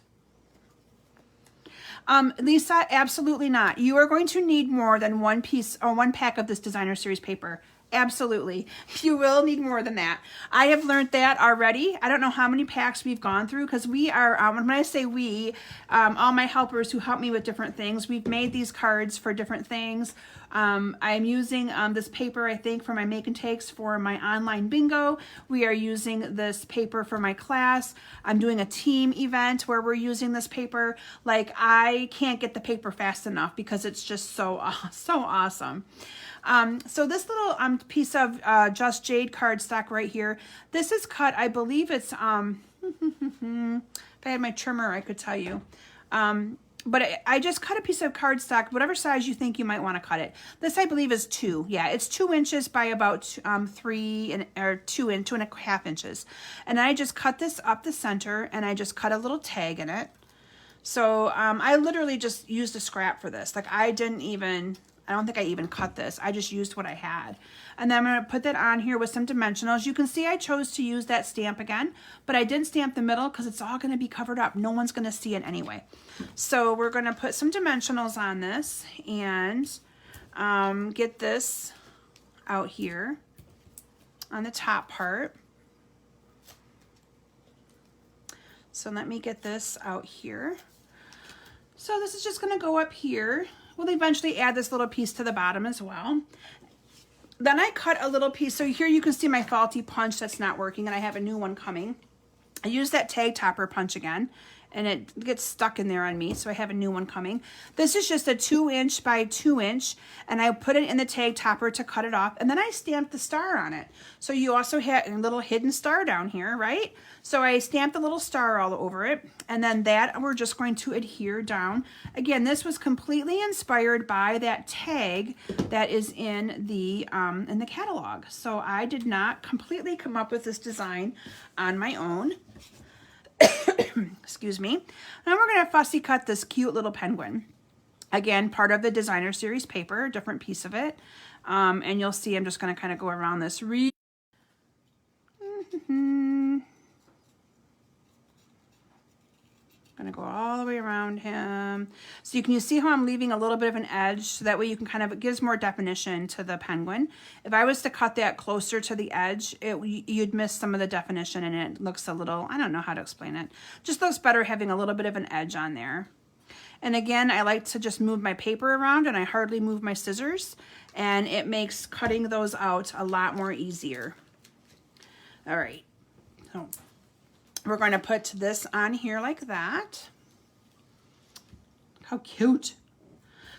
Lisa, absolutely not. You are going to need more than one piece or one pack of this designer series paper. Absolutely. You will need more than that. I have learned that already. I don't know how many packs we've gone through because we are, when I say we, all my helpers who help me with different things, we've made these cards for different things. I'm using this paper, I think, for my make and takes for my online bingo. We are using this paper for my class. I'm doing a team event where we're using this paper. Like, I can't get the paper fast enough because it's just so awesome. So this little piece of Just Jade cardstock right here, this is cut, I believe it's, if I had my trimmer, I could tell you. but I just cut a piece of cardstock, whatever size you think you might want to cut it. This I believe is 2. Yeah, it's 2 inches by about 2.5 inches. And I just cut this up the center, and I just cut a little tag in it. So I literally just used a scrap for this. Like I don't think I even cut this. I just used what I had. And then I'm going to put that on here with some dimensionals. You can see I chose to use that stamp again, but I didn't stamp the middle because it's all going to be covered up. No one's going to see it anyway. So we're going to put some dimensionals on this and get this out here on the top part. So let me get this out here. So this is just going to go up here. We'll eventually add this little piece to the bottom as well. Then I cut a little piece. So here you can see my faulty punch that's not working, and I have a new one coming. I used that tag topper punch again, and it gets stuck in there on me, so I have a new one coming. This is just a 2 inch by 2 inch, and I put it in the tag topper to cut it off, and then I stamped the star on it. So you also have a little hidden star down here, right? So I stamped a little star all over it, and then that we're just going to adhere down. Again, this was completely inspired by that tag that is in the catalog. So I did not completely come up with this design on my own. Excuse me. Now we're going to fussy cut this cute little penguin. Again, part of the designer series paper, a different piece of it. And you'll see I'm just going to kind of go around this. Going to go all the way around him. So you see how I'm leaving a little bit of an edge, so that way you can kind of, it gives more definition to the penguin. If I was to cut that closer to the edge, you'd miss some of the definition, and it looks a little, I don't know how to explain it. Just looks better having a little bit of an edge on there. And again, I like to just move my paper around, and I hardly move my scissors, and it makes cutting those out a lot more easier. All right. So we're going to put this on here like that. How cute.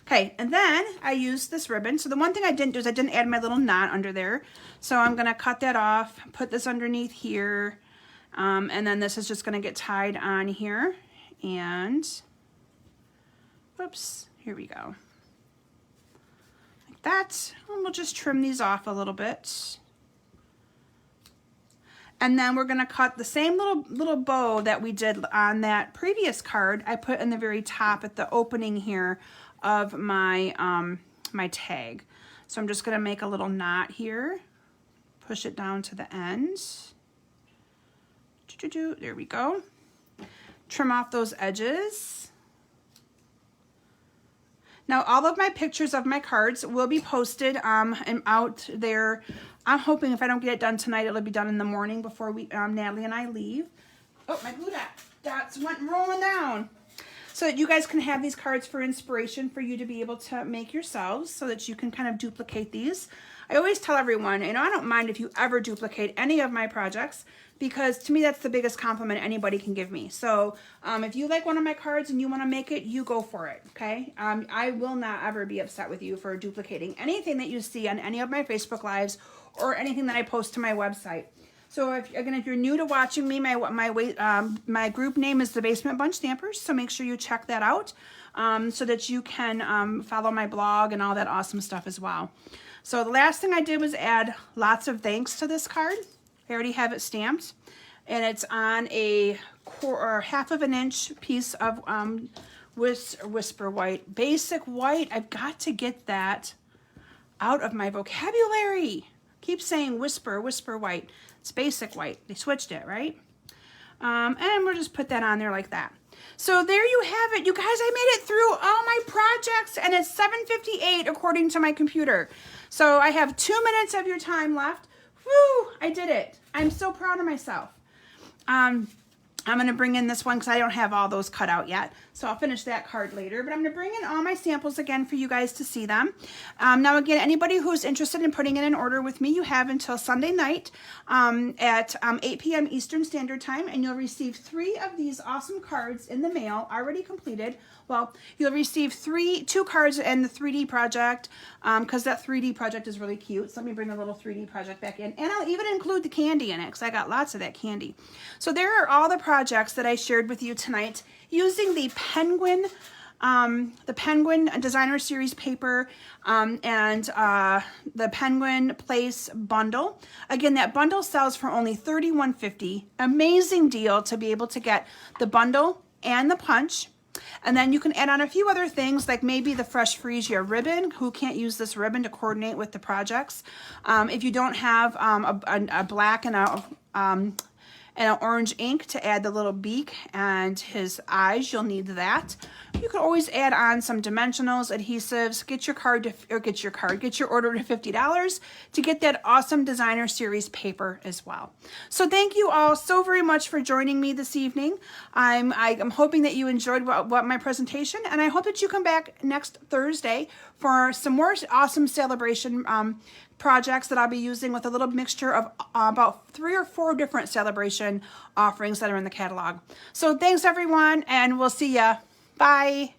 Okay, and then I used this ribbon. So the one thing I didn't do is I didn't add my little knot under there. So I'm going to cut that off, put this underneath here, and then this is just going to get tied on here. And, whoops, here we go. Like that. And we'll just trim these off a little bit. And then we're going to cut the same little bow that we did on that previous card. I put in the very top at the opening here of my my tag. So I'm just going to make a little knot here, push it down to the end. There we go. Trim off those edges. Now all of my pictures of my cards will be posted and out there. I'm hoping if I don't get it done tonight, it'll be done in the morning before Natalie and I leave. Oh, my glue dots went rolling down. So that you guys can have these cards for inspiration for you to be able to make yourselves, so that you can kind of duplicate these. I always tell everyone, I don't mind if you ever duplicate any of my projects, because to me that's the biggest compliment anybody can give me. So if you like one of my cards and you want to make it, you go for it, okay? I will not ever be upset with you for duplicating anything that you see on any of my Facebook Lives or anything that I post to my website. So if you're new to watching me, my group name is the Basement Bunch Stampers, so make sure you check that out so that you can follow my blog and all that awesome stuff as well. So the last thing I did was add lots of thanks to this card. I already have it stamped, and it's on a half of an inch piece of Whisper White. Basic White, I've got to get that out of my vocabulary. Keep saying Whisper White. It's Basic White. They switched it, right? And we'll just put that on there like that. So there you have it. You guys, I made it through all my projects, and it's 7:58 according to my computer. So I have 2 minutes of your time left. Woo! I did it. I'm so proud of myself. I'm going to bring in this one because I don't have all those cut out yet. So I'll finish that card later. But I'm going to bring in all my samples again for you guys to see them. Now, again, anybody who's interested in putting in an order with me, you have until Sunday night at 8 p.m. Eastern Standard Time. And you'll receive 3 of these awesome cards in the mail, already completed. Well, you'll receive 2 cards in the 3D project because that 3D project is really cute. So let me bring the little 3D project back in. And I'll even include the candy in it because I got lots of that candy. So there are all the projects that I shared with you tonight using the Penguin the Penguin Designer Series paper and the Penguin Place bundle. Again, that bundle sells for only $31.50. Amazing deal to be able to get the bundle and the punch. And then you can add on a few other things, like maybe the Fresh Freesia ribbon. Who can't use this ribbon to coordinate with the projects? If you don't have a black and an orange ink to add the little beak and his eyes, you'll need that. You can always add on some dimensionals, adhesives, get your order to $50 to get that awesome Designer Series paper as well. So thank you all so very much for joining me this evening. I'm hoping that you enjoyed what my presentation, and I hope that you come back next Thursday for some more awesome celebration projects that I'll be using with a little mixture of about 3 or 4 different celebration offerings that are in the catalog. So thanks everyone, and we'll see ya. Bye.